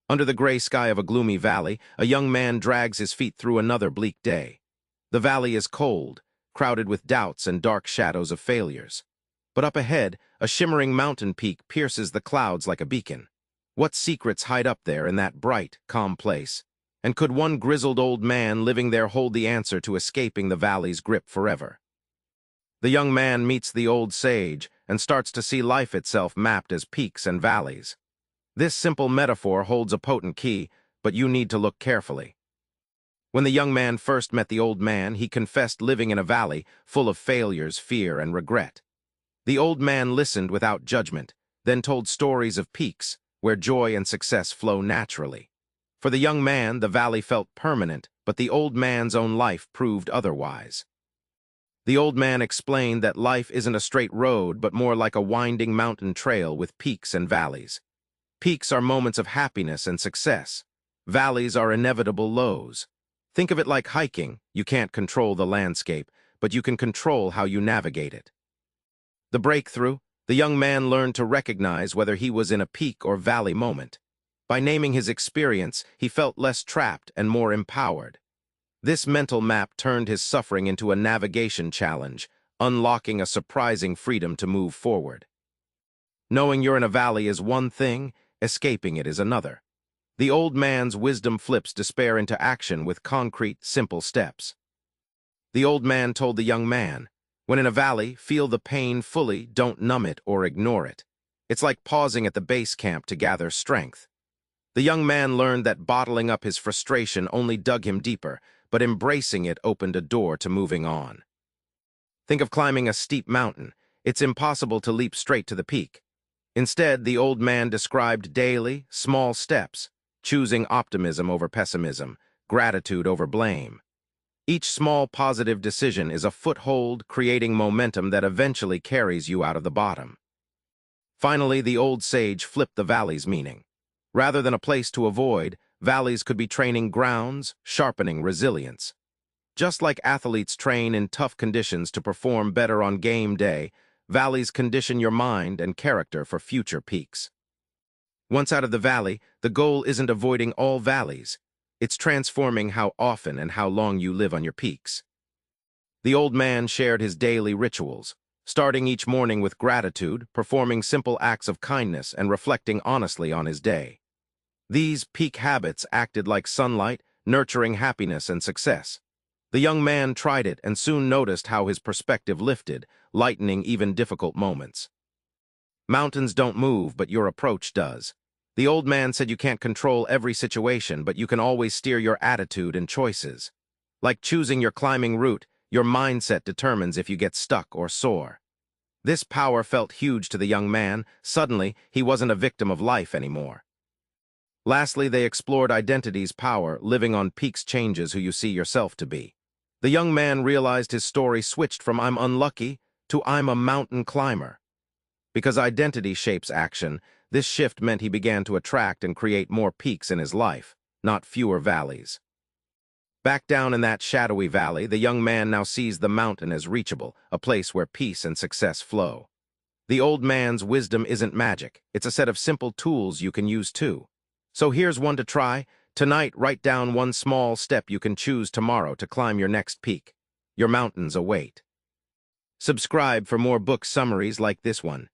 Under the gray sky of a gloomy valley, a young man drags his feet through another bleak day. The valley is cold, crowded with doubts and dark shadows of failures. But up ahead, a shimmering mountain peak pierces the clouds like a beacon. What secrets hide up there in that bright, calm place? And could one grizzled old man living there hold the answer to escaping the valley's grip forever? The young man meets the old sage and starts to see life itself mapped as peaks and valleys. This simple metaphor holds a potent key, but you need to look carefully. When the young man first met the old man, he confessed living in a valley full of failures, fear, and regret. The old man listened without judgment, then told stories of peaks, where joy and success flow naturally. For the young man, the valley felt permanent, but the old man's own life proved otherwise. The old man explained that life isn't a straight road, but more like a winding mountain trail with peaks and valleys. Peaks are moments of happiness and success. Valleys are inevitable lows. Think of it like hiking. You can't control the landscape, but you can control how you navigate it. The breakthrough: the young man learned to recognize whether he was in a peak or valley moment. By naming his experience, he felt less trapped and more empowered. This mental map turned his suffering into a navigation challenge, unlocking a surprising freedom to move forward. Knowing you're in a valley is one thing, escaping it is another. The old man's wisdom flips despair into action with concrete, simple steps. The old man told the young man, when in a valley, feel the pain fully, don't numb it or ignore it. It's like pausing at the base camp to gather strength. The young man learned that bottling up his frustration only dug him deeper, but embracing it opened a door to moving on. Think of climbing a steep mountain. It's impossible to leap straight to the peak. Instead, the old man described daily, small steps, choosing optimism over pessimism, gratitude over blame. Each small positive decision is a foothold, creating momentum that eventually carries you out of the bottom. Finally, the old sage flipped the valley's meaning. Rather than a place to avoid, valleys could be training grounds, sharpening resilience. Just like athletes train in tough conditions to perform better on game day, valleys condition your mind and character for future peaks. Once out of the valley, the goal isn't avoiding all valleys. It's transforming how often and how long you live on your peaks. The old man shared his daily rituals, starting each morning with gratitude, performing simple acts of kindness, and reflecting honestly on his day. These peak habits acted like sunlight, nurturing happiness and success. The young man tried it and soon noticed how his perspective lifted, lightening even difficult moments. Mountains don't move, but your approach does. The old man said you can't control every situation, but you can always steer your attitude and choices. Like choosing your climbing route, your mindset determines if you get stuck or soar. This power felt huge to the young man. Suddenly, he wasn't a victim of life anymore. Lastly, they explored identity's power. Living on peaks changes who you see yourself to be. The young man realized his story switched from "I'm unlucky" to "I'm a mountain climber." Because identity shapes action, this shift meant he began to attract and create more peaks in his life, not fewer valleys. Back down in that shadowy valley, the young man now sees the mountain as reachable, a place where peace and success flow. The old man's wisdom isn't magic. It's a set of simple tools you can use too. So here's one to try. Tonight, write down one small step you can choose tomorrow to climb your next peak. Your mountains await. Subscribe for more book summaries like this one.